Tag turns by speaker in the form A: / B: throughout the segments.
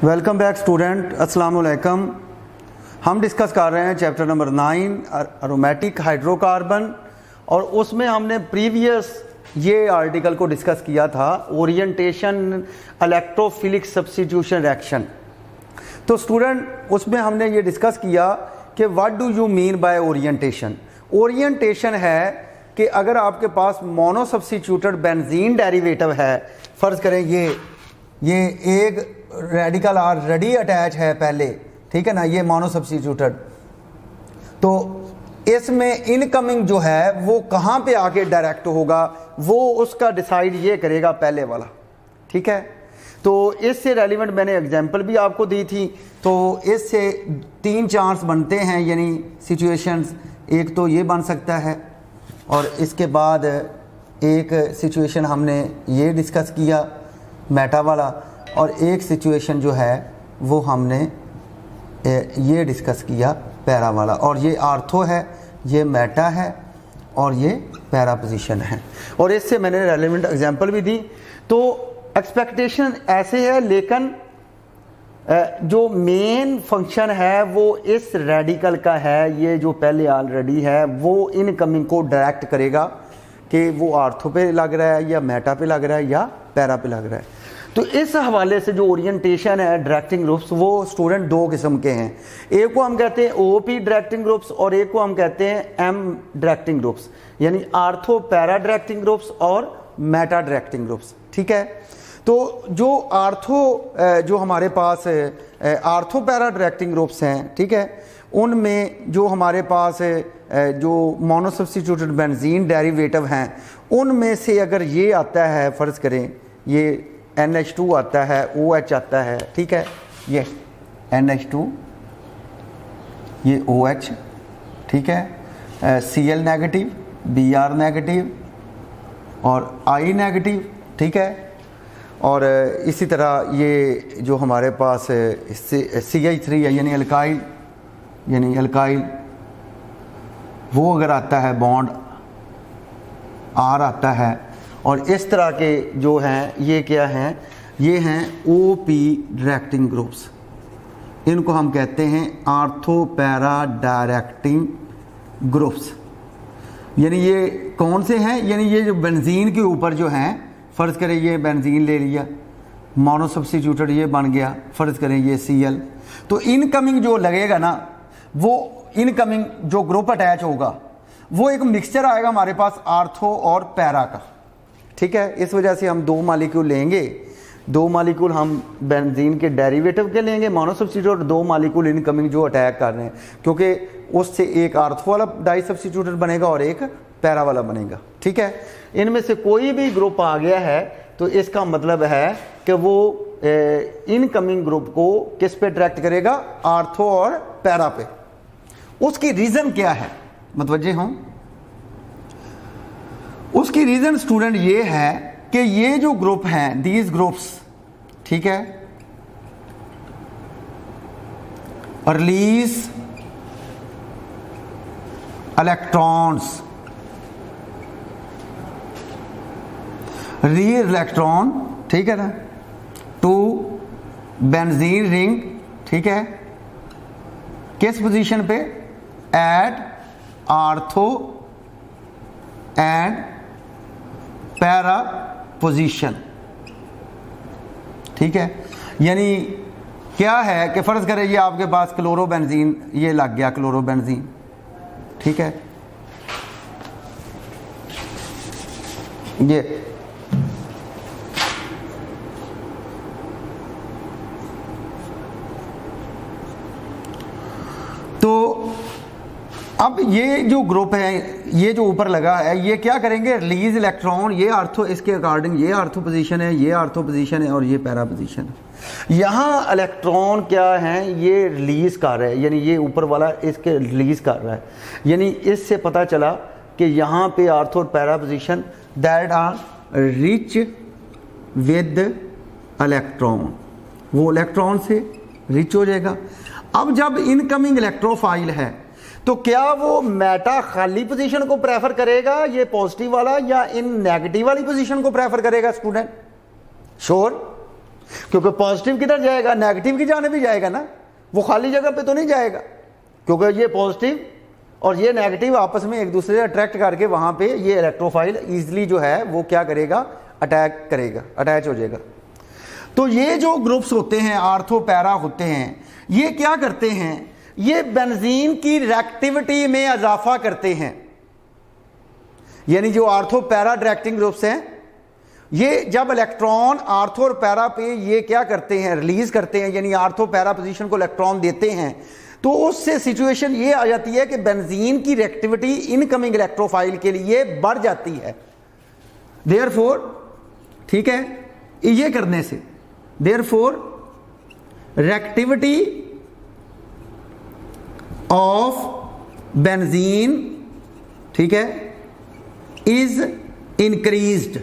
A: Welcome back student, अस्सलाम वालेकुम। हम डिस्कस कर रहे हैं चैप्टर नंबर 9 एरोमेटिक हाइड्रोकार्बन, और उसमें हमने प्रीवियस ये आर्टिकल को डिस्कस किया था ओरिएंटेशन इलेक्ट्रोफिलिक सब्स्टिट्यूशन रिएक्शन। तो स्टूडेंट उसमें हमने ये डिस्कस किया कि what do you mean by orientation. Orientation है कि अगर आपके पास मोनो सब्स्टिट्यूटेड बेंजीन डेरिवेटिव है, फ़र्ज़ करें ये एक रेडिकल ऑलरेडी अटैच है पहले, ठीक है ना, ये मोनो सब्स्टिट्यूटेड, तो इसमें इनकमिंग जो है वो कहाँ पे आके डायरेक्ट होगा वो उसका डिसाइड ये करेगा पहले वाला, ठीक है। तो इससे रेलिवेंट मैंने एग्जांपल भी आपको दी थी। तो इससे 3 चांस बनते हैं, यानी सिचुएशंस। एक तो ये बन सकता है, और इसके बाद एक सिचुएशन हमने ये डिस्कस किया मेटा वाला, और एक सिचुएशन जो है वो हमने ये डिस्कस किया पैरा वाला। और ये आर्थो है, ये मेटा है, और ये पैरा पोजीशन है, और इससे मैंने रेलेवेंट एग्जांपल भी दी। तो एक्सपेक्टेशन ऐसे है, लेकिन जो मेन फंक्शन है वो इस रेडिकल का है, ये जो पहले ऑलरेडी है वो इनकमिंग को डायरेक्ट करेगा कि वो आर्थो पे लग रहा है या मेटा पे लग रहा है या पैरा पे लग रहा है। तो इस हवाले से जो ओरिएंटेशन है डायरेक्टिंग ग्रुप्स, वो स्टूडेंट 2 किस्म के हैं। एक को हम कहते हैं ओपी डायरेक्टिंग ग्रुप्स, और एक को हम कहते हैं एम डायरेक्टिंग ग्रुप्स, यानी आर्थो पैरा डायरेक्टिंग ग्रुप्स और मेटा डायरेक्टिंग ग्रुप्स, ठीक है। तो जो आर्थो जो हमारे पास आर्थो पैरा डायरेक्टिंग ग्रुप्स हैं, ठीक है, उनमें जो हमारे पास जो मोनो सब्स्टिट्यूटेड बेंजीन डेरिवेटिव हैं, उनमें से अगर ये आता है, फ़र्ज़ करें ये NH2 आता है, OH आता है, ठीक है, ये NH2, ये OH, ठीक है, Cl नेगेटिव, Br नेगेटिव और I नेगेटिव, ठीक है। और इसी तरह ये जो हमारे पास CH3 है, यानी अल्काइल, वो अगर आता है बॉन्ड R आता है। और इस तरह के जो हैं ये क्या हैं, ये हैं OP डायरेक्टिंग ग्रुप्स। इनको हम कहते हैं आर्थो पैरा डायरेक्टिंग ग्रुप्स। यानी ये कौन से हैं, यानी ये जो बेंजीन के ऊपर जो हैं, फ़र्ज़ करें ये बेंजीन ले लिया, मोनो सब्स्टिट्यूटेड ये बन गया, फ़र्ज़ करें ये Cl, तो इनकमिंग जो लगेगा ना, वो इनकमिंग जो ग्रुप अटैच होगा वो एक मिक्सचर आएगा हमारे पास आर्थो और पैरा का, ठीक है। इस वजह से हम 2 मालिक्यूल लेंगे, 2 मालिक्यूल हम बेंजीन के डेरिवेटिव के लेंगे मोनो सब्स्टिट्यूट, 2 मालिक्यूल इनकमिंग जो अटैक कर रहे हैं, क्योंकि उससे एक आर्थो वाला डाई सब्स्टिट्यूटेड बनेगा और एक पैरा वाला बनेगा, ठीक है। इनमें से कोई भी ग्रुप आ गया है तो इसका मतलब है कि वो इनकमिंग ग्रुप को किस पे डायरेक्ट करेगा, आर्थो और पैरा पे। उसकी रीज़न क्या है, मतवज्जे हों। उसकी रीज़न स्टूडेंट ये है कि ये जो ग्रुप हैं, दीज ग्रुप्स, ठीक है, रिलीज इलेक्ट्रॉन्स, इलेक्ट्रॉन, ठीक है ना, टू बेंजीन रिंग, ठीक है, किस पोजीशन पे, at ortho and para position, ठीक है। यानी क्या है कि फ़र्ज़ करें ये आपके पास क्लोरोबेंजीन ये लग गया, क्लोरोबेंजीन, ठीक है, ये तो अब ये जो ग्रुप है, ये जो ऊपर लगा है, ये क्या करेंगे, रिलीज इलेक्ट्रॉन, ये आर्थो, इसके अकॉर्डिंग ये आर्थो पोजीशन है, ये आर्थो पोजीशन है, और ये पैरा पोजीशन है। यहाँ इलेक्ट्रॉन क्या है, ये रिलीज कर रहा है, यानी ये ऊपर वाला इसके रिलीज कर रहा है। यानी इससे पता चला कि यहाँ पे आर्थो और para position that are rich with electron, वो इलेक्ट्रॉन से रिच हो जाएगा। अब जब इनकमिंग इलेक्ट्रोफाइल है तो क्या वो मेटा खाली पोजीशन को प्रेफर करेगा, ये पॉजिटिव वाला, या इन नेगेटिव वाली पोजीशन को प्रेफर करेगा स्टूडेंट? श्योर। क्योंकि पॉजिटिव किधर जाएगा, नेगेटिव की जाने भी जाएगा ना, वो खाली जगह पे तो नहीं जाएगा, क्योंकि ये पॉजिटिव और ये नेगेटिव आपस में एक दूसरे से अट्रैक्ट करके वहां पे ये इलेक्ट्रोफाइल इजीली जो है वो क्या करेगा, अटैक करेगा, अटैच हो जाएगा। तो ये जो ग्रुप्स होते हैं, आर्थो पैरा होते हैं, ये क्या करते हैं, ये बेंजीन की रिएक्टिविटी में इजाफा करते हैं। यानी जो आर्थो पैरा डायरेक्टिंग ग्रुप्स हैं, ये जब इलेक्ट्रॉन आर्थो और पैरा पे ये क्या करते हैं, रिलीज करते हैं, यानी आर्थो पैरा पोजीशन को इलेक्ट्रॉन देते हैं, तो उससे सिचुएशन ये आ जाती है कि बेंजीन की रिएक्टिविटी इनकमिंग इलेक्ट्रोफाइल के लिए बढ़ जाती है। देयरफॉर, ठीक है, ये करने से देयरफॉर रिएक्टिविटी ऑफ बेंजीन, ठीक है, इज इंक्रीज्ड।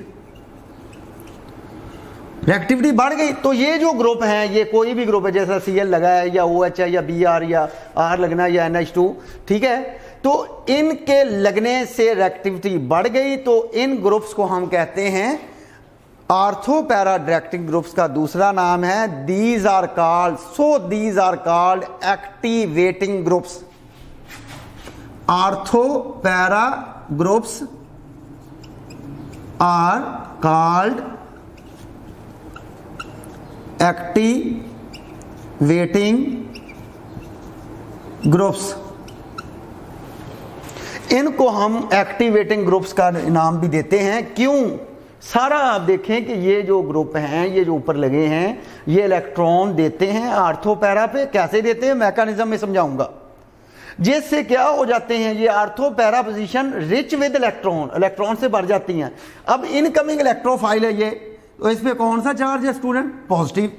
A: रिएक्टिविटी बढ़ गई तो ये जो ग्रुप है, ये कोई भी ग्रुप है, जैसा Cl लगा है या OH है या Br या R लगना है या NH2, ठीक है, तो इनके लगने से रिएक्टिविटी बढ़ गई, तो इन ग्रुप्स को हम कहते हैं आर्थो पैरा डायरेक्टिंग ग्रुप्स का दूसरा नाम है these are called activating groups. Ortho para groups are called activating groups. इनको हम एक्टिवेटिंग ग्रुप्स का नाम भी देते हैं। क्यों? सारा आप देखें कि ये जो ग्रुप हैं, ये जो ऊपर लगे हैं, ये इलेक्ट्रॉन देते हैं आर्थो पैरा पे। कैसे देते हैं, मैकेनिज्म में समझाऊंगा। जिससे क्या हो जाते हैं, ये ortho para position rich with electron से भर जाती हैं। अब इनकमिंग इलेक्ट्रोफाइल है ये, तो इस पे कौन सा चार्ज है स्टूडेंट, पॉजिटिव।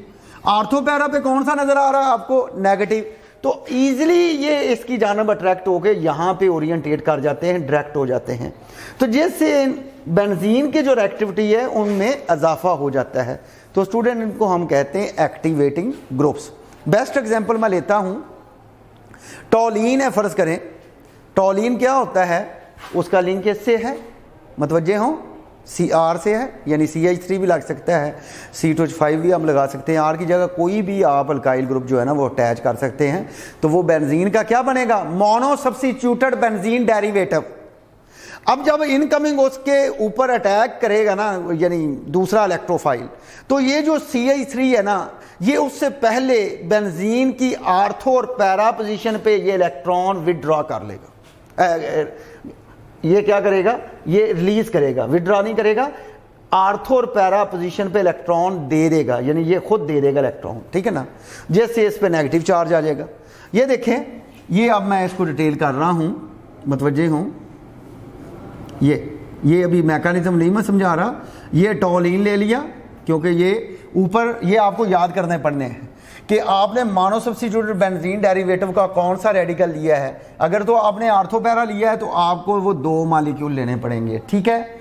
A: आर्थो पैरा पे कौन सा नजर आ रहा है आपको, नेगेटिव। तो इजीली ये इसकी जानब अट्रैक्ट होकर यहाँ पे ओरिएंटेट कर जाते हैं, डायरेक्ट हो जाते हैं। तो जिससे बेंजीन की जो रिएक्टिविटी है उनमें इजाफा हो जाता है। तो स्टूडेंट इनको हम कहते हैं एक्टिवेटिंग ग्रुप्स। बेस्ट एग्जांपल मैं लेता हूं, टॉलीन है, फर्ज करें टॉलीन क्या होता है, उसका लिंक इससे है, मतवज्जे हों, Cr से है, यानी CH3 भी लग सकता है, C2H5 भी हम लगा सकते हैं। R की जगह कोई भी आप अल्काइल ग्रुप जो है ना वो अटैच कर सकते हैं। तो वो बेंजीन का क्या बनेगा, मोनो सब्स्टिट्यूटेड बेंजीन डेरिवेटिव। अब जब इनकमिंग उसके ऊपर अटैक करेगा ना, यानी दूसरा इलेक्ट्रोफाइल, तो ये जो CH3 है ना, ये उससे पहले बेंजीन की आर्थो और पैरा पोजीशन पे ये इलेक्ट्रॉन विड्रॉ कर लेगा। ये क्या करेगा, ये रिलीज करेगा, विड्रॉ नहीं करेगा। आर्थो और पैरा पोजीशन पे इलेक्ट्रॉन दे देगा, यानी ये खुद दे देगा इलेक्ट्रॉन, ठीक है ना। जैसे इस पे नेगेटिव चार्ज आ जाएगा। ये देखें, ये अब मैं इसको डिटेल कर रहा हूं, मतवज्जे हूं। ये अभी मैकेनिज्म नहीं मैं समझा रहा। ये टॉलीन ले लिया, क्योंकि ये ऊपर ये आपको याद करने पड़ने हैं कि आपने मोनो सब्स्टिट्यूटेड बेंजीन डेरिवेटिव का कौन सा रेडिकल लिया है। अगर तो आपने आर्थो पैरा लिया है तो आपको वो 2 मॉलिक्यूल लेने पड़ेंगे, ठीक है।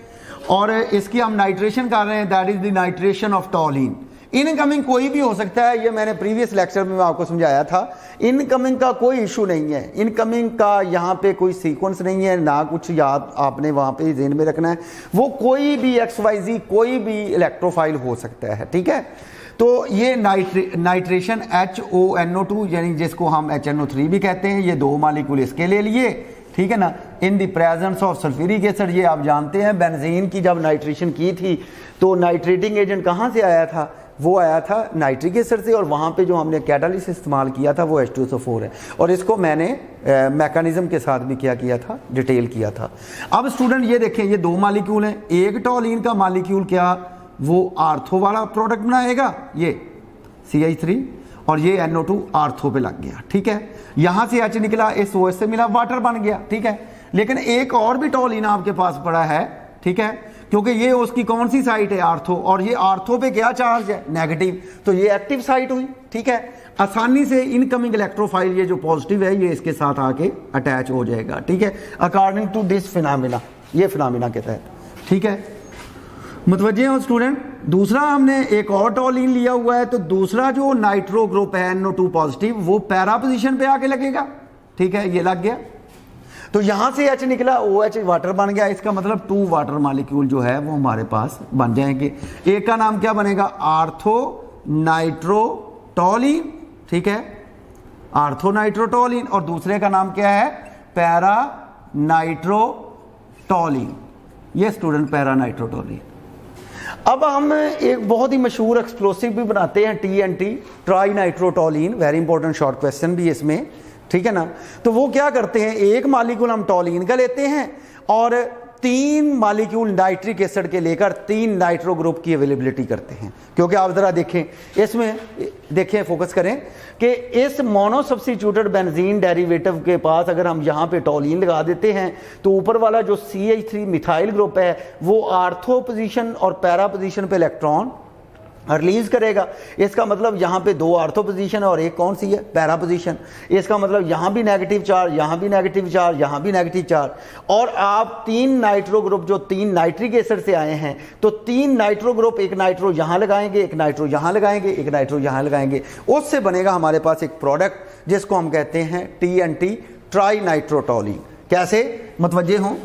A: और इसकी हम नाइट्रेशन कर रहे हैं, that is the nitration of toluene. Incoming कोई भी हो सकता है, ये मैंने प्रीवियस लेक्चर में आपको समझाया था। इनकमिंग का कोई इशू नहीं है, इनकमिंग का यहाँ पे कोई सीक्वेंस नहीं है, ना कुछ याद आपने वहाँ पे ज़हन में रखना है। वो कोई भी XYZ कोई भी इलेक्ट्रोफाइल हो सकता है, ठीक है। तो ये नाइट्रेशन HONO2, यानी जिसको हम HNO3 भी कहते हैं, ये 2 मॉलिक्यूल इसके ले लिए, ठीक है ना, in the presence of sulphuric acid. ये आप जानते हैं बेंजीन की जब नाइट्रेशन की थी तो नाइट्रेटिंग एजेंट कहाँ से आया था, वो आया था नाइट्रिक एसिड से, और वहाँ पे जो हमने कैटालिसिस इस्तेमाल किया था वो H2SO4 है। और इसको मैंने मैकेनिज्म के साथ भी क्या किया था, डिटेल किया था। अब स्टूडेंट ये देखें, ये 2 मॉलिक्यूल हैं। एक टॉलीन का मॉलिक्यूल क्या, वो आर्थो वाला प्रोडक्ट बनाएगा, ये CH3, और ये NO2 आर्थो पे लग गया, ठीक है। यहाँ से H निकला, इस OH से मिला, वाटर बन गया, ठीक है। लेकिन एक और भी टॉलीन आपके पास पड़ा है, ठीक है, क्योंकि ये उसकी कौन सी साइट है, आर्थो, और ये आर्थो पे क्या चार्ज है, नेगेटिव, तो ये एक्टिव साइट हुई, ठीक है। आसानी से इनकमिंग इलेक्ट्रोफाइल ये जो पॉजिटिव है ये इसके साथ आके अटैच हो जाएगा, ठीक है, अकॉर्डिंग टू दिस फिनोमेना, ये फिनोमेना के तहत, ठीक है। मुतवज्जे हो स्टूडेंट। दूसरा हमने एक और टॉलीन लिया हुआ है, तो दूसरा जो नाइट्रो ग्रुप है NO2 पॉजिटिव, वो पैरा पोजीशन पे आके लगेगा, ठीक है, ये लग गया। तो यहां से H निकला, OH वाटर बन गया। इसका मतलब 2 वाटर मॉलिक्यूल जो है वो हमारे पास बन जाएंगे। एक का नाम क्या बनेगा, आर्थो नाइट्रोटोलीन, ठीक है, आर्थो नाइट्रोटोलीन, और दूसरे का नाम क्या है, पैरा नाइट्रोटोलीन। ये स्टूडेंट पैरा नाइट्रोटोलीन। अब हम एक बहुत ही मशहूर एक्सप्लोसिव भी बनाते हैं, TNT, tri nitrotoluene, very important short question भी इसमें, ठीक है ना। तो वो क्या करते हैं, एक मालिक्यूल हम टोलीन का लेते हैं और 3 मालिक्यूल नाइट्रिक एसिड के लेकर 3 नाइट्रो ग्रुप की अवेलेबिलिटी करते हैं। क्योंकि आप जरा देखें इसमें, देखें, फोकस करें कि इस मोनो सब्स्टिट्यूटेड बेंजीन डेरिवेटिव के पास अगर हम यहाँ पे टोलीन लगा देते हैं तो ऊपर वाला जो CH3 मिथाइल ग्रुप है वो आर्थो पोजीशन और पैरा पोजीशन पे इलेक्ट्रॉन रिलीज करेगा। इसका मतलब यहाँ पे 2 आर्थो पोजीशन है और एक कौन सी है, पैरा पोजीशन। इसका मतलब यहाँ भी नेगेटिव चार्ज, यहाँ भी नेगेटिव चार्ज, यहाँ भी नेगेटिव चार्ज। और आप 3 नाइट्रो ग्रुप जो 3 नाइट्रिक एसिड से आए हैं, तो 3 नाइट्रो ग्रुप, एक नाइट्रो यहाँ लगाएंगे, एक नाइट्रो यहाँ लगाएंगे, एक नाइट्रो यहाँ लगाएंगे, उससे बनेगा हमारे पास एक प्रोडक्ट जिसको हम कहते हैं TNT, ट्राई नाइट्रोटोलीन। कैसे, मतवज्जे हों,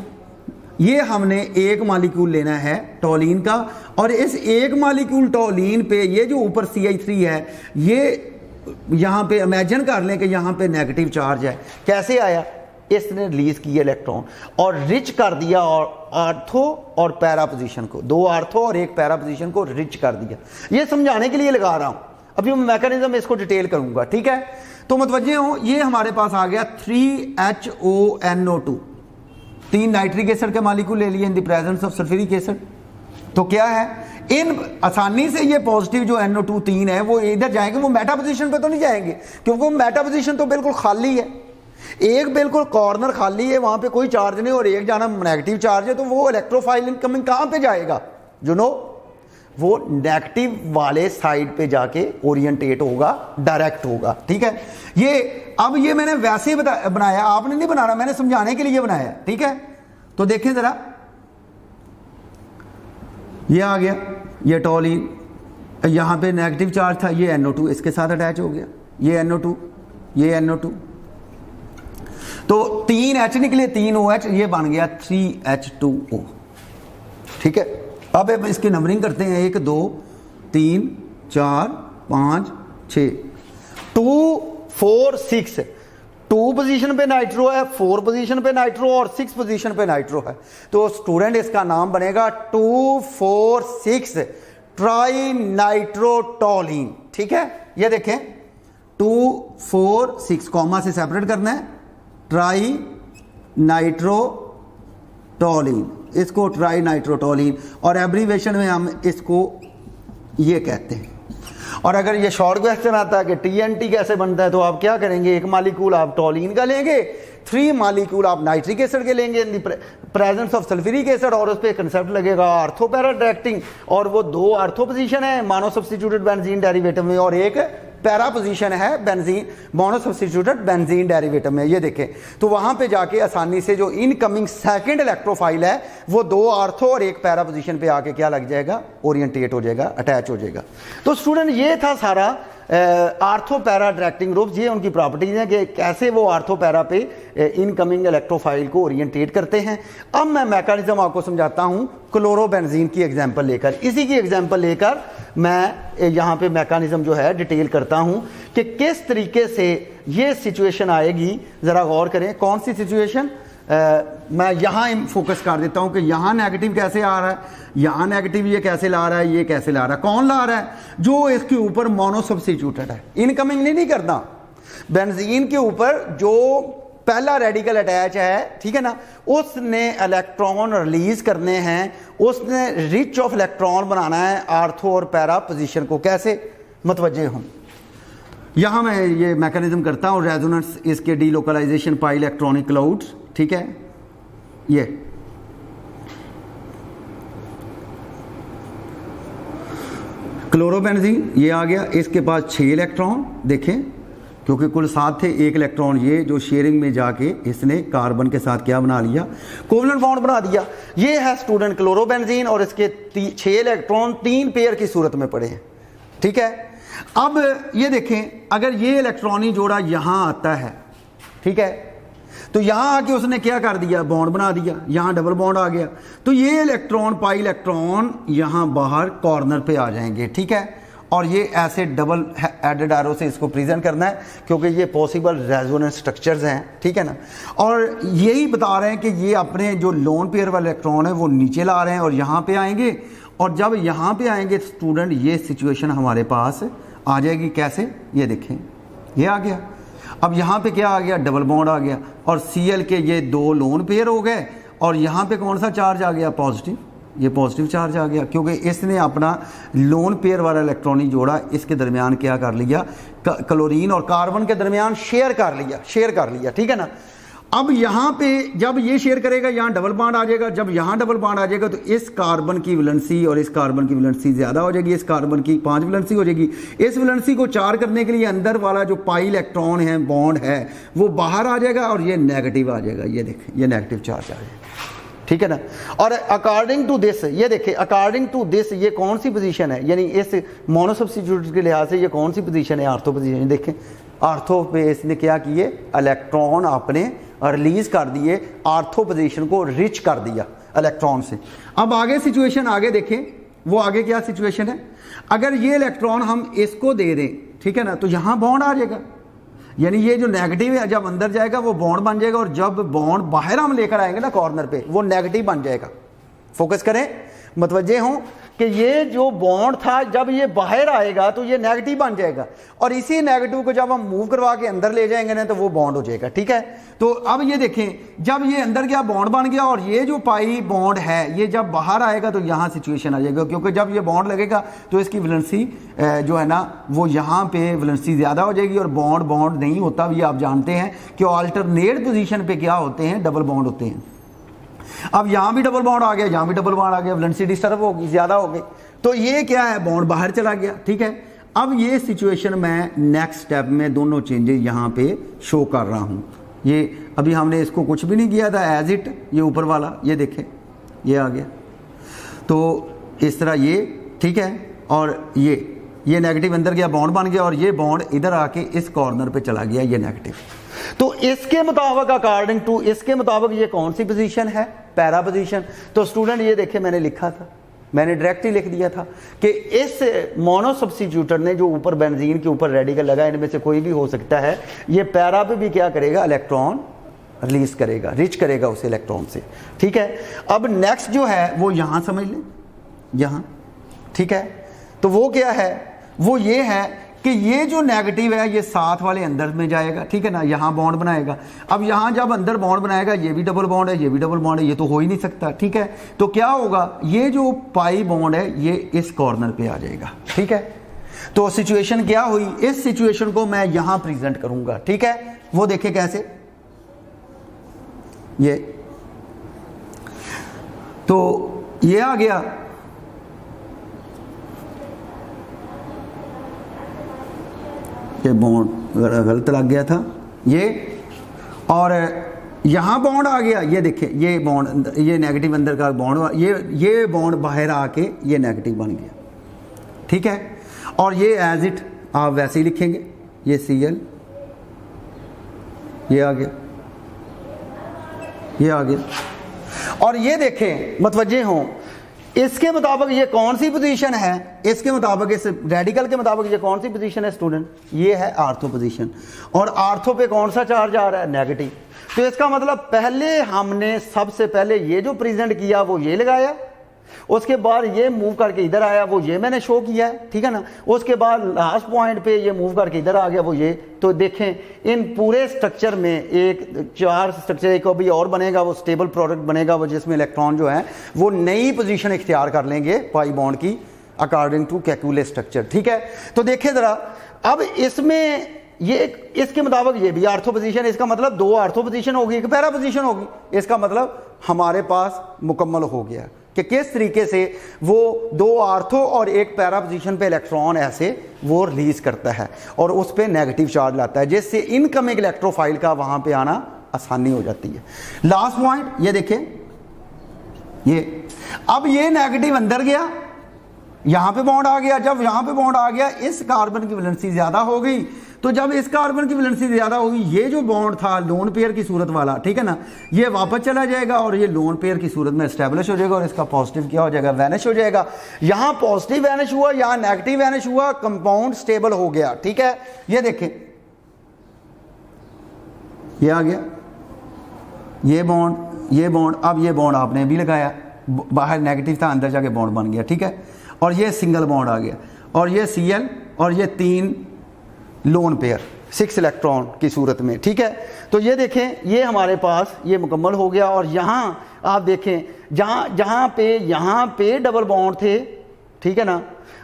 A: ये हमने एक मालिक्यूल लेना है टोलीन का, और इस एक मालिक्यूल टोलीन पे ये जो ऊपर CH3 है, ये यहाँ पे इमेजिन कर लें कि यहाँ पे नेगेटिव चार्ज है। कैसे आया, इसने रिलीज किया इलेक्ट्रॉन और रिच कर दिया, और आर्थो और पैरा पोजीशन को, 2 आर्थो और 1 पैरा पोजीशन को रिच कर दिया। ये समझाने के लिए लगा रहा हूँ, अभी मैं मैकेनिज्म इसको डिटेल करूंगा, ठीक है। तो मुतवज्जे हो, ये हमारे पास आ गया 3HONO2, 3 नाइट्रिक एसिड के मालिक्यूल ले लिए in the presence of sulphuric acid. तो क्या है, इन आसानी से ये पॉजिटिव जो NO2 3 है वो इधर जाएंगे, वो मेटा पोजीशन पे तो नहीं जाएंगे, क्योंकि वो मेटा पोजीशन तो बिल्कुल खाली है, एक बिल्कुल कॉर्नर खाली है, वहां पे कोई चार्ज नहीं, और एक जाना नेगेटिव चार्ज है। तो वो इलेक्ट्रोफाइल इनकमिंग कहां पे जाएगा, वो नेगेटिव वाले साइड पे जाके ओरिएंटेट होगा, डायरेक्ट होगा, ठीक है। ये अब ये मैंने वैसे ही बनाया, आपने नहीं बनाना, मैंने समझाने के लिए बनाया, ठीक है। तो देखें जरा, ये आ गया, ये टोलीन, यहां पे नेगेटिव चार्ज था, ये NO2 इसके साथ अटैच हो गया, ये NO2, ये NO2, तो 3 H निकले, 3 OH, ये बन गया 3H2O, ठीक है। अब इसकी नंबरिंग करते हैं, 1 2 3 4 5 6, 2 4 6, 2 पोजीशन पे नाइट्रो है, 4 पोजीशन पे नाइट्रो और 6 पोजीशन पे नाइट्रो है। तो स्टूडेंट इसका नाम बनेगा 2,4,6 ट्राई नाइट्रोटोलीन, ठीक है। ये देखें 2,4,6 कॉमा से सेपरेट करना है, ट्राई नाइट्रोटोलीन, इसको ट्राई नाइट्रोटोलीन, और एब्रीवेशन में हम इसको ये कहते हैं। और अगर ये शॉर्ट क्वेश्चन आता है कि TNT कैसे बनता है, तो आप क्या करेंगे, एक मालिक्यूल आप टोलीन का लेंगे, 3 मालिक्यूल आप नाइट्रिक एसिड के लेंगे in the presence of sulphuric acid, और उस पर कंसेप्ट लगेगा आर्थो पैरा डायरेक्टिंग, और वो 2 आर्थो पोजीशन है मोनो सब्स्टिट्यूटेड बेंजीन डेरिवेटिव में, और एक पैरा पोजीशन है benzene mono substituted benzene derivative में। ये देखें, तो वहां पे जाके आसानी से जो इनकमिंग सेकंड इलेक्ट्रोफाइल है वो 2 आर्थो और 1 पैरा पोजीशन पे आके क्या लग जाएगा, ओरिएंटेट हो जाएगा, अटैच हो जाएगा। तो स्टूडेंट ये था सारा आर्थो पैरा डायरेक्टिंग ग्रुप्स, ये उनकी प्रॉपर्टीज हैं कि कैसे वो आर्थो पैरा पे इनकमिंग इलेक्ट्रोफाइल को ओरिएंटेट करते हैं। अब मैं मैकेनिज्म आपको समझाता हूं क्लोरोबेंजीन की एग्जांपल लेकर, इसी की एग्जांपल लेकर मैं यहाँ पे मैकेनिज्म जो है डिटेल करता हूं कि किस तरीके से ये सिचुएशन आएगी। जरा गौर करें, कौन सी सिचुएशन, मैं यहाँ फोकस कर देता हूं कि यहाँ नेगेटिव कैसे आ रहा है, यहाँ नेगेटिव ये कैसे ला रहा है, ये कैसे ला रहा है, कौन ला रहा है, जो इसके ऊपर मोनो सब्स्टिट्यूटेड है, इनकमिंग नहीं करना, बेंजीन के ऊपर जो पहला रेडिकल अटैच है, ठीक है ना, उसने इलेक्ट्रॉन रिलीज करने हैं, उसने रिच ऑफ इलेक्ट्रॉन बनाना है आर्थो और पैरा पोजीशन को। कैसे, मतवज्जे हूं, यहां मैं ये मैकेनिज्म करता हूं, रेजोनेंस इसके डीलोकलाइजेशन पाई इलेक्ट्रॉनिक क्लाउड्स, ठीक है। ये क्लोरोबेंजीन ये आ गया, इसके पास 6 इलेक्ट्रॉन, देखें क्योंकि कुल 7 थे, 1 इलेक्ट्रॉन ये जो शेयरिंग में जाके इसने कार्बन के साथ क्या बना लिया, कोवलेंट बॉन्ड बना दिया। ये है स्टूडेंट क्लोरोबेंजीन, और इसके 6 इलेक्ट्रॉन 3 पेयर की सूरत में पड़े हैं, ठीक है। अब ये देखें, अगर ये इलेक्ट्रॉनी जोड़ा यहां आता है, ठीक है, तो यहां आके उसने क्या कर दिया, बॉन्ड बना दिया, यहां डबल बॉन्ड आ गया, तो ये इलेक्ट्रॉन पाई इलेक्ट्रॉन यहां बाहर कॉर्नर पे आ जाएंगे, ठीक है। और ये ऐसे डबल एडेड एरो से इसको प्रेजेंट करना है, क्योंकि ये पॉसिबल रेजोनेंस स्ट्रक्चर्स हैं, ठीक है ना। और यही बता रहे हैं कि ये अपने जो लोन पेयर वाले इलेक्ट्रॉन है वो नीचे ला रहे हैं और यहाँ पे आएंगे, और जब यहाँ पे आएंगे स्टूडेंट ये सिचुएशन हमारे पास आ जाएगी। कैसे, ये देखें, ये आ गया। अब यहाँ पे क्या आ गया, डबल बॉन्ड आ गया, और Cl के ये दो लोन पेयर हो गए, और यहाँ पे कौन सा चार्ज आ गया, पॉजिटिव, ये पॉजिटिव चार्ज आ गया, क्योंकि इसने अपना लोन पेयर वाला इलेक्ट्रॉन ही जोड़ा, इसके दरमियान क्या कर लिया, क्लोरीन और कार्बन के दरमियान शेयर कर लिया, ठीक है ना। अब यहाँ पे जब ये शेयर करेगा यहाँ डबल बॉन्ड आ जाएगा, जब यहाँ डबल बॉन्ड आ जाएगा तो इस कार्बन की वैलेंसी और इस कार्बन की वैलेंसी ज़्यादा हो जाएगी, इस कार्बन की 5 वैलेंसी हो जाएगी। इस वैलेंसी को 4 करने के लिए अंदर वाला जो पाई इलेक्ट्रॉन है, बॉन्ड है, वो बाहर आ जाएगा और ये नेगेटिव आ जाएगा, ये देखें, ये नेगेटिव चार्ज आ जाएगा, ठीक है ना। और अकॉर्डिंग टू दिस, ये देखिए, अकॉर्डिंग टू दिस ये कौन सी पोजीशन है, यानी इस मोनो सब्स्टिट्यूट के लिहाज से ये कौन सी पोजीशन है, आर्थो पोजीशन। देखें, आर्थो पे इसने क्या किए, इलेक्ट्रॉन आपने रिलीज कर दिए, आर्थो पोजीशन को रिच कर दिया इलेक्ट्रॉन से। अब आगे सिचुएशन आगे देखें, वो आगे क्या सिचुएशन है, अगर ये इलेक्ट्रॉन हम इसको दे दें, ठीक है ना, तो यहाँ बॉन्ड आ जाएगा, यानी ये जो नेगेटिव है जब अंदर जाएगा वो बॉन्ड बन जाएगा, और जब बॉन्ड बाहर हम लेकर आएंगे ना कॉर्नर पे, वो नेगेटिव बन जाएगा। फोकस करें, मतवज्जे हों कि ये जो बॉन्ड था जब ये बाहर आएगा तो ये नेगेटिव बन जाएगा, और इसी नेगेटिव को जब हम मूव करवा के अंदर ले जाएंगे ना तो वो बॉन्ड हो जाएगा, ठीक है। तो अब ये देखें, जब ये अंदर गया बॉन्ड बन गया, और ये जो पाई बॉन्ड है ये जब बाहर आएगा तो यहाँ सिचुएशन आ जाएगा, क्योंकि जब ये बॉन्ड लगेगा तो इसकी वैलेंसी जो है ना वो यहाँ पे वैलेंसी ज़्यादा हो जाएगी, और बॉन्ड नहीं होता, ये आप जानते हैं कि ऑल्टरनेट पोजीशन पे क्या होते हैं, डबल बॉन्ड होते हैं। अब यहाँ भी डबल बॉन्ड आ गया, यहाँ भी डबल बॉन्ड आ गया, वैलेंसी डिस्टर्ब होगी, ज़्यादा हो गई, तो ये क्या है, बॉन्ड बाहर चला गया, ठीक है। अब ये सिचुएशन मैं नेक्स्ट स्टेप में दोनों चेंजेस यहाँ पे शो कर रहा हूँ। ये अभी हमने इसको कुछ भी नहीं किया था, एज इट, ये ऊपर वाला ये देखें, ये आ गया, तो इस तरह ये, ठीक है, और ये नेगेटिव अंदर गया, बॉन्ड बन गया, और ये बॉन्ड इधर आके इस कॉर्नर पे चला गया, ये नेगेटिव। तो इसके मुताबिक, अकॉर्डिंग टू इसके मुताबिक ये कौन सी पोजीशन है, पैरा पोजीशन। तो स्टूडेंट ये देखे, मैंने लिखा था, मैंने डायरेक्ट ही लिख दिया था कि इस मोनो सब्स्टिट्यूटर ने जो ऊपर बेंजीन के ऊपर रेडिकल लगा, इनमें से कोई भी हो सकता है, ये पैरा पे भी क्या करेगा, इलेक्ट्रॉन रिलीज करेगा, रिच करेगा उस इलेक्ट्रॉन से, ठीक है। अब नेक्स्ट जो है वो यहाँ समझ लें, यहाँ, ठीक है। तो वो क्या है, वो ये है कि ये जो नेगेटिव है ये साथ वाले अंदर में जाएगा, ठीक है ना, यहाँ बॉन्ड बनाएगा। अब यहाँ जब अंदर बॉन्ड बनाएगा, ये भी डबल बॉन्ड है, ये भी डबल बॉन्ड है, ये तो हो ही नहीं सकता, ठीक है। तो क्या होगा, ये जो पाई बॉन्ड है ये इस कॉर्नर पे आ जाएगा, ठीक है। तो सिचुएशन क्या हुई, इस सिचुएशन को मैं यहाँ प्रेजेंट करूंगा, ठीक है। वो देखे कैसे, ये तो ये आ गया, ये बॉन्ड गलत लग गया था ये, और यहाँ बॉन्ड आ गया, ये देखिए, ये बॉन्ड, ये नेगेटिव अंदर का बॉन्ड, ये बॉन्ड बाहर आके ये नेगेटिव बन गया, ठीक है। और ये एज इट आप वैसे ही लिखेंगे, ये Cl, ये आ गया, ये आ गया। और ये देखें, मतवज्जे हों, इसके मुताबिक ये कौन सी पोजीशन है, इसके मुताबिक, इस रेडिकल के मुताबिक ये कौन सी पोजीशन है स्टूडेंट, ये है आर्थो पोजीशन, और आर्थो पे कौन सा चार्ज आ रहा है, नेगेटिव। तो इसका मतलब पहले हमने सबसे पहले ये जो प्रेजेंट किया वो ये लगाया, उसके बाद ये मूव करके इधर आया, वो ये मैंने शो किया है, ठीक है ना। उसके बाद लास्ट पॉइंट पे ये मूव करके इधर आ गया, वो ये। तो देखें, इन पूरे स्ट्रक्चर में एक 4 स्ट्रक्चर, एक अभी और बनेगा, वो स्टेबल प्रोडक्ट बनेगा, वो जिसमें इलेक्ट्रॉन जो है वो नई पोजीशन इख्तियार कर लेंगे पाई बॉन्ड की, अकॉर्डिंग टू कैकुले स्ट्रक्चर, ठीक है। तो देखिए जरा, अब इसमें ये इसके मुताबिक ये भी आर्थो पोजीशन, इसका मतलब 2 आर्थो पोजीशन होगी, एक पैरा पोजीशन होगी। इसका मतलब हमारे पास मुकम्मल हो गया कि किस तरीके से वो 2 आर्थो और एक पैरा पोजीशन पे इलेक्ट्रॉन ऐसे वो रिलीज करता है और उस पर नेगेटिव चार्ज लाता है, जिससे इनकमिंग इलेक्ट्रोफाइल का वहां पे आना आसानी हो जाती है। लास्ट पॉइंट ये देखें, ये अब ये नेगेटिव अंदर गया, यहां पे बॉन्ड आ गया, जब यहां पे बॉन्ड आ गया, इस कार्बन की वैलेंसी ज्यादा हो गई, तो जब इस कार्बन की वैलेंसी ज़्यादा होगी, ये जो बॉन्ड था लोन पेयर की सूरत वाला, ठीक है ना, ये वापस चला जाएगा और ये लोन पेयर की सूरत में एस्टेब्लिश हो जाएगा और इसका पॉजिटिव क्या हो जाएगा, वैनिश हो जाएगा। यहाँ पॉजिटिव वैनिश हुआ, यहाँ नेगेटिव वैनिश हुआ, कंपाउंड स्टेबल हो गया। ठीक है, ये देखें, ये आ गया, ये बॉन्ड, अब ये बॉन्ड आपने भी लगाया, बाहर नेगेटिव था, अंदर जाके बॉन्ड बन गया। ठीक है, और ये सिंगल बॉन्ड आ गया, और ये Cl और ये 3 लोन पेयर 6 इलेक्ट्रॉन की सूरत में। ठीक है, तो ये देखें, ये हमारे पास ये मुकम्मल हो गया। और यहाँ आप देखें, यहाँ पे डबल बॉन्ड थे, ठीक है ना,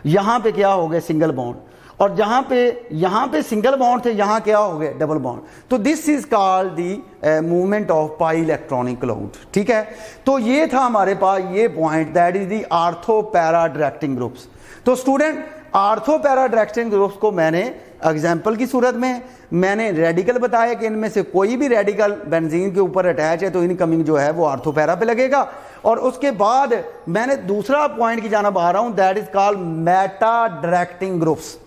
A: यहाँ पे क्या हो गया, सिंगल बॉन्ड, और यहाँ पे सिंगल बॉन्ड थे, यहाँ क्या हो गया, डबल बॉन्ड। तो this is called the movement of pi electronic cloud. ठीक है, तो ये था हमारे पास ये point, that is the ortho para directing groups. तो student, ortho para directing groups को मैंने एग्जाम्पल की सूरत में मैंने रेडिकल बताया कि इनमें से कोई भी रेडिकल बेंजीन के ऊपर अटैच है तो इनकमिंग जो है वो आर्थो पैरा पे लगेगा। और उसके बाद मैंने दूसरा पॉइंट की जानिब आ रहा हूं, that is called Meta directing groups.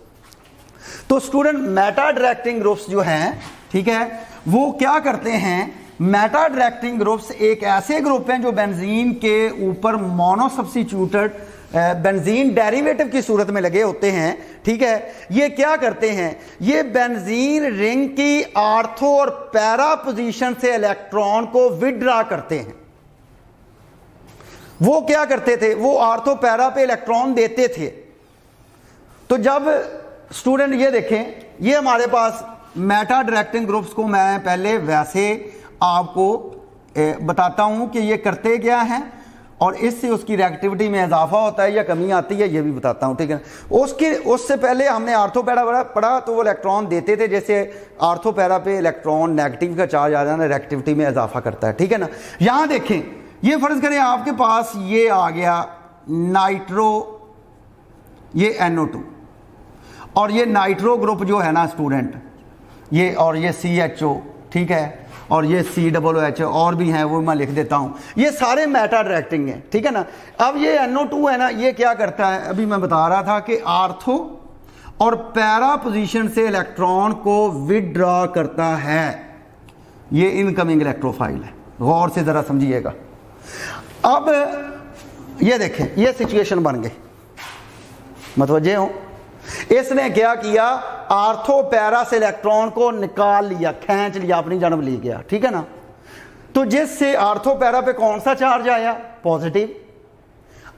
A: तो स्टूडेंट, मेटा डायरेक्टिंग ग्रुप्स जो हैं, ठीक है, वो क्या करते हैं, मेटा डायरेक्टिंग ग्रुप्स एक ऐसे ग्रुप हैं जो बेंजीन के ऊपर मोनो सब्स्टिट्यूटेड बेंजीन डेरिवेटिव की सूरत में लगे होते हैं। ठीक है, ये क्या करते हैं, ये बेंजीन रिंग की आर्थो और पैरा पोजीशन से इलेक्ट्रॉन को विड्रॉ करते हैं। वो क्या करते थे, वो आर्थो पैरा पे इलेक्ट्रॉन देते थे। तो जब स्टूडेंट ये देखें, ये हमारे पास मेटा डायरेक्टिंग ग्रुप्स को मैं पहले वैसे आपको बताता हूं कि ये करते क्या हैं और इससे उसकी रिएक्टिविटी में इजाफा होता है या कमी आती है, ये भी बताता हूं। ठीक है, उससे पहले हमने आर्थो पैरा पढ़ा, तो वो इलेक्ट्रॉन देते थे, जैसे आर्थो पैरा पे इलेक्ट्रॉन नेगेटिव का चार्ज आ जाना रिएक्टिविटी में इजाफा करता है। ठीक है ना, यहां देखें, ये फर्ज करें आपके पास ये आ गया नाइट्रो, ये NO2, और ये नाइट्रो ग्रुप जो है ना स्टूडेंट, ये और ये CHO, ठीक है, और ये COOH और भी हैं, वो मैं लिख देता हूं, ये सारे मेटा डायरेक्टिंग हैं। ठीक है ना, अब ये NO2 है ना, ये क्या करता है, अभी मैं बता रहा था कि आर्थो और पैरा पोजीशन से इलेक्ट्रॉन को विड्रॉ करता है। ये इनकमिंग इलेक्ट्रोफाइल है, गौर से जरा समझिएगा। अब ये देखें, ये सिचुएशन बन गई, मतवज्जे हो, इसने क्या किया, आर्थो पैरा से इलेक्ट्रॉन को निकाल लिया, खींच लिया, अपनी जानब ले गया। ठीक है ना, तो जिससे आर्थो पैरा पे कौन सा चार्ज आया, पॉजिटिव।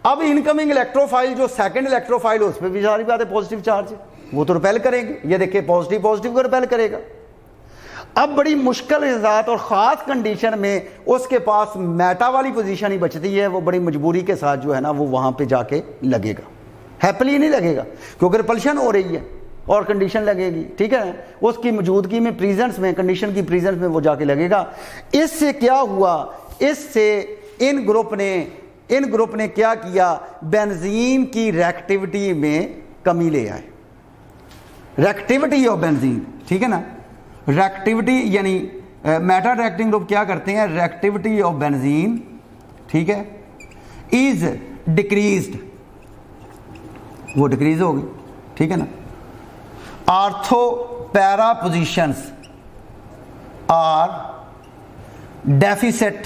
A: अब इनकमिंग इलेक्ट्रोफाइल जो सेकंड इलेक्ट्रोफाइल, उस पर भी सारी बात है पॉजिटिव चार्ज, वो तो रिपेल करेंगे। ये देखिए, पॉजिटिव को रिपेल करेगा। अब बड़ी मुश्किल के साथ और ख़ास कंडीशन में उसके पास मेटा वाली पोजीशन ही बचती है, वो बड़ी मजबूरी के साथ जो है ना वो वहाँ पे जाके लगेगा, हैप्पीली नहीं लगेगा, क्योंकि रिपल्शन हो रही है और कंडीशन लगेगी। ठीक है, उसकी मौजूदगी में, प्रेजेंस में, कंडीशन की प्रेजेंस में वो जाके लगेगा। इससे क्या हुआ, इससे इन ग्रुप ने क्या किया, बेंजीन की रिएक्टिविटी में कमी ले आए, रिएक्टिविटी ऑफ बेंजीन। ठीक है ना, रिएक्टिविटी यानी मेटा रिएक्टिंग ग्रुप क्या करते हैं, रिएक्टिविटी ऑफ बेंजीन, ठीक है, इज डिक्रीज्ड, वो डिक्रीज होगी। ठीक है ना, ortho para positions are deficit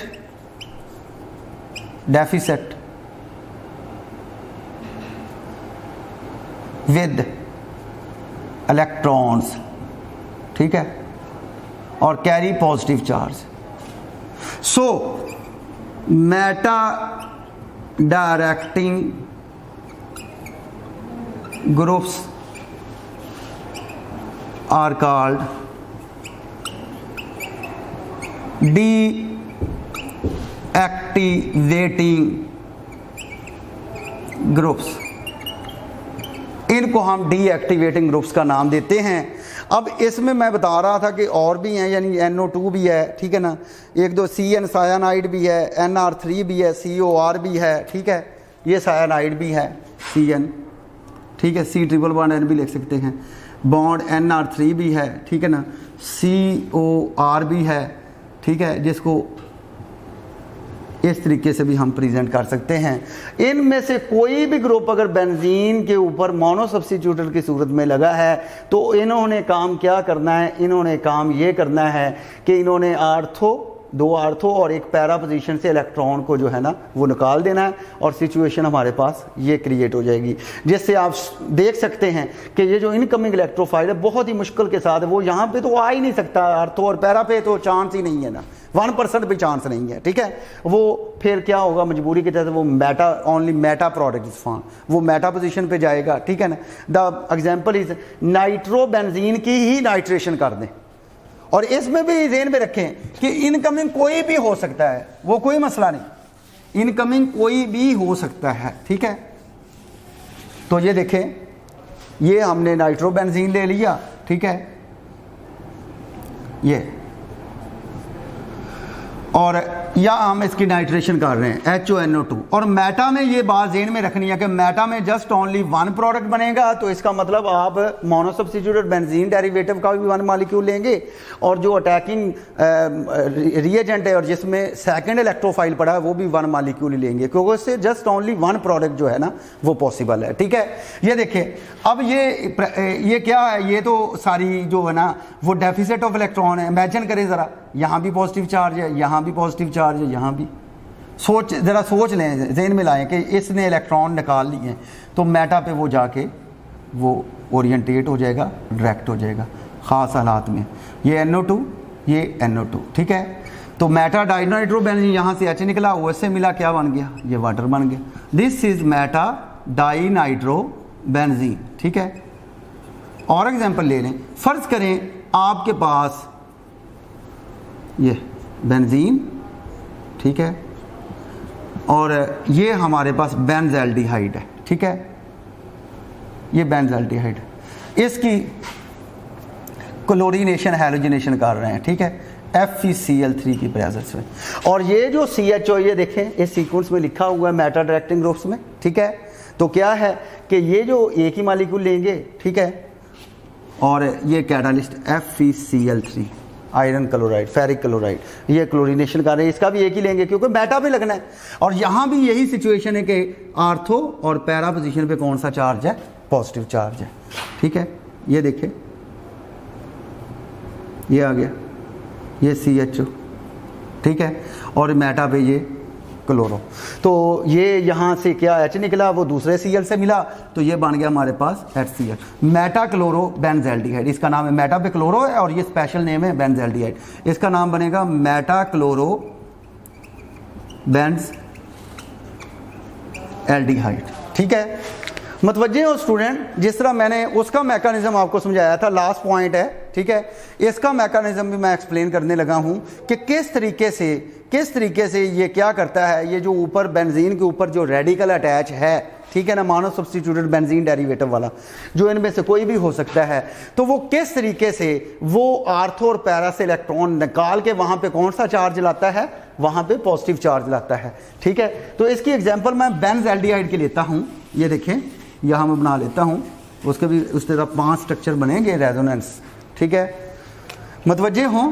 A: with electrons, ठीक है, और carry positive charge. So meta directing groups are called deactivating groups। इनको हम डीएक्टिवेटिंग ग्रुप्स का नाम देते हैं। अब इसमें मैं बता रहा था कि और भी हैं, यानी NO2 भी है, ठीक है ना, एक दो CN सायानाइड भी है, NR3 भी है, COR भी है, ठीक है, ये सायानाइड भी है, CN, ठीक है, C++N भी लिख सकते हैं, बॉन्ड NR3 भी है, ठीक है ना, COR भी है, ठीक है, जिसको इस तरीके से भी हम प्रेजेंट कर सकते हैं। इनमें से कोई भी ग्रुप अगर बेंजीन के ऊपर मोनो सब्स्टिट्यूटर की सूरत में लगा है तो इन्होंने काम क्या करना है, इन्होंने काम ये करना है कि इन्होंने आर्थो, 2 आर्थो और एक पैरा पोजीशन से इलेक्ट्रॉन को जो है ना वो निकाल देना है और सिचुएशन हमारे पास ये क्रिएट हो जाएगी। जिससे आप देख सकते हैं कि ये जो इनकमिंग इलेक्ट्रोफाइल है बहुत ही मुश्किल के साथ, वो यहाँ पे तो आ ही नहीं सकता, आर्थो और पैरा पे तो चांस ही नहीं है ना, 1% भी चांस नहीं है, ठीक है। वो फिर क्या होगा, मजबूरी के तहत वो Meta, only Meta product is form, वो मेटा पोजीशन पे जाएगा, ठीक है ना। द एग्जांपल इज नाइट्रोबेंजीन की ही नाइट्रेशन कर दें, और इसमें भी ज़हन में रखें कि इनकमिंग कोई भी हो सकता है, वो कोई मसला नहीं, इनकमिंग कोई भी हो सकता है, ठीक है। तो ये देखें, ये हमने नाइट्रोबेंजीन ले लिया, ठीक है, ये, और या हम इसकी नाइट्रेशन कर रहे हैं HONO2। और मेटा में ये बात ज़हन में रखनी है कि मेटा में जस्ट ओनली 1 प्रोडक्ट बनेगा, तो इसका मतलब आप मोनो सब्स्टिट्यूटेड बेंजीन डेरिवेटिव का भी 1 मॉलिक्यूल लेंगे, और जो अटैकिंग रिएजेंट है और जिसमें सेकंड इलेक्ट्रोफाइल पड़ा है वो भी 1 मॉलिक्यूल ही लेंगे, क्योंकि इससे जस्ट ओनली 1 प्रोडक्ट जो है ना वो पॉसिबल है, ठीक है। ये देखिए, अब ये क्या है, ये तो सारी जो है ना वो डेफिसिट ऑफ इलेक्ट्रॉन है। इमेजिन करें ज़रा, यहाँ भी पॉजिटिव चार्ज है, यहाँ भी पॉजिटिव चार्ज है, यहाँ भी, ज़रा सोच लें, ज़हन में लाएं कि इसने इलेक्ट्रॉन निकाल लिए हैं, तो मेटा पे वो जाके वो ओरिएंटेट हो जाएगा, डायरेक्ट हो जाएगा ख़ास हालात में। ये NO2, ये NO2, ठीक है। तो मेटा डाइनाइट्रोबेंजीन, यहाँ से H निकला, उससे मिला क्या बन गया, ये वाटर बन गया। दिस इज़ मेटा डाइनाइट्रोबेंजीन, ठीक है। और एग्जाम्पल ले लें, फ़र्ज़ करें आपके पास ये बेंजीन, ठीक है, और ये हमारे पास बेंज़ल्डिहाइड है, ठीक है, ये बेंज़ल्डिहाइड, इसकी क्लोरीनेशन हैलोजिनेशन कर रहे हैं, ठीक है, FeCl3 की प्रेजेंस में। और ये जो CHO, ये देखें इस सीक्वेंस में लिखा हुआ है मेटा डायरेक्टिंग ग्रुप्स में, ठीक है। तो क्या है कि ये जो एक ही मॉलिक्यूल लेंगे, ठीक है, और ये catalyst FeCl3, iron chloride, ferric chloride, ये क्लोरीनेशन कर रहे हैं, इसका भी एक ही लेंगे क्योंकि मेटा पे लगना है। और यहाँ भी यही सिचुएशन है कि आर्थो और पैरा पोजीशन पे कौन सा चार्ज है, पॉजिटिव चार्ज है, ठीक है। ये देखें, ये आ गया, ये CHO, ठीक है, और मेटा पे ये क्लोरो। तो ये यहाँ से क्या H निकला, वो दूसरे Cl से मिला, तो ये बन गया हमारे पास HCl, मेटा क्लोरो बेंज़ल्डिहाइड। इसका नाम है, मेटा पे क्लोरो है और ये स्पेशल नेम है बेंज़ल्डिहाइड, इसका नाम बनेगा मेटा क्लोरो बेंज़ल्डिहाइड, ठीक है। मतवज्जे हो स्टूडेंट, जिस तरह मैंने उसका मैकेनिज्म आपको समझाया था, लास्ट पॉइंट है, ठीक है, इसका मैकेनिज्म भी मैं एक्सप्लेन करने लगा हूं कि किस तरीके से ये क्या करता है। ये जो ऊपर बेंजीन के ऊपर जो रेडिकल अटैच है, ठीक है ना, मोनो सब्स्टिट्यूटेड बेंजीन डेरिवेटिव वाला, जो इनमें से कोई भी हो सकता है, तो वो किस तरीके से वो आर्थो और पैरा से इलेक्ट्रॉन निकाल के वहाँ पे कौन सा चार्ज लाता है, वहाँ पे पॉजिटिव चार्ज लाता है, ठीक है। तो इसकी एग्जांपल मैं बेंज़ल्डिहाइड की लेता हूँ, ये देखें, यहाँ मैं बना लेता हूँ, उसके भी उस तरह 5 स्ट्रक्चर बनेंगे रेजोनेंस, ठीक है। मतवज्जे हों,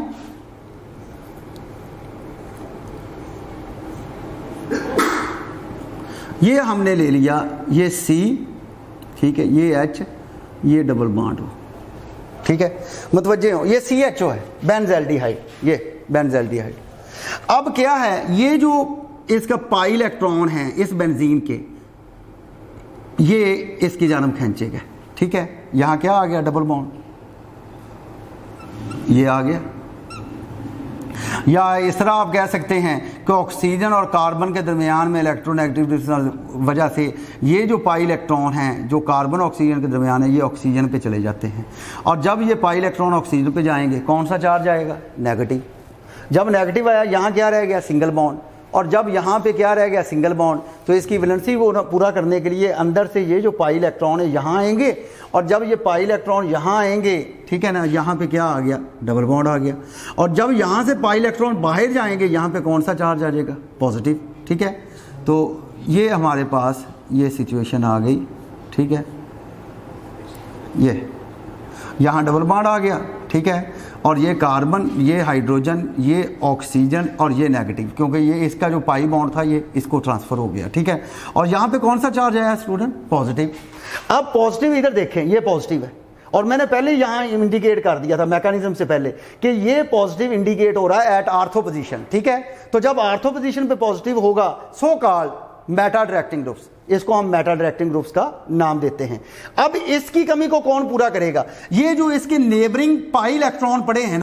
A: ये हमने ले लिया, ये C, ठीक है, ये H, ये डबल बॉन्ड हो, ठीक है। मतवज्जे हो, ये CHO है, बेंज़ल्डिहाइड, ये बेंज़ल्डिहाइड। अब क्या है, ये जो इसका पाई इलेक्ट्रॉन है इस बेंजीन के, ये इसकी जानब खींचेगा, ठीक है। यहाँ क्या आ गया, डबल बॉन्ड, ये आ गया। या इस तरह आप कह सकते हैं कि ऑक्सीजन और कार्बन के दरमियान में इलेक्ट्रोनेगेटिविटी वजह से ये जो पाई इलेक्ट्रॉन हैं जो कार्बन ऑक्सीजन के दरमियान है, ये ऑक्सीजन पे चले जाते हैं, और जब ये पाई इलेक्ट्रॉन ऑक्सीजन पे जाएंगे कौन सा चार्ज आएगा, नेगेटिव। जब नेगेटिव आया, यहाँ क्या रह गया, सिंगल बॉन्ड, और जब यहाँ पे क्या रह गया, सिंगल बॉन्ड। तो इसकी वैलेंसी वो पूरा करने के लिए अंदर से ये जो पाई इलेक्ट्रॉन है यहाँ आएंगे, और जब ये पाई इलेक्ट्रॉन यहाँ आएंगे, ठीक है ना, यहाँ पे क्या आ गया, डबल बॉन्ड आ गया। और जब यहाँ से पाई इलेक्ट्रॉन बाहर जाएंगे, यहाँ पे कौन सा चार्ज आ जाएगा, पॉजिटिव, ठीक है। तो ये हमारे पास ये सिचुएशन आ गई, ठीक है, ये यहाँ डबल बॉन्ड आ गया, ठीक है। और ये कार्बन, ये हाइड्रोजन, ये ऑक्सीजन और ये नेगेटिव, क्योंकि ये इसका जो पाई बॉन्ड था ये इसको ट्रांसफर हो गया, ठीक है। और यहाँ पे कौन सा चार्ज आया स्टूडेंट? पॉजिटिव। अब पॉजिटिव इधर देखें, ये पॉजिटिव है और मैंने पहले यहाँ इंडिकेट कर दिया था मैकेनिज्म से पहले कि ये पॉजिटिव इंडिकेट हो रहा है एट आर्थो पोजीशन, ठीक है। तो जब आर्थो पोजीशन पे पॉजिटिव होगा so called Meta directing groups, इसको हम मेटा डायरेक्टिंग ग्रुप्स का नाम देते हैं। अब इसकी कमी को कौन पूरा करेगा? ये जो इसके नेबरिंग पाई इलेक्ट्रॉन पड़े हैं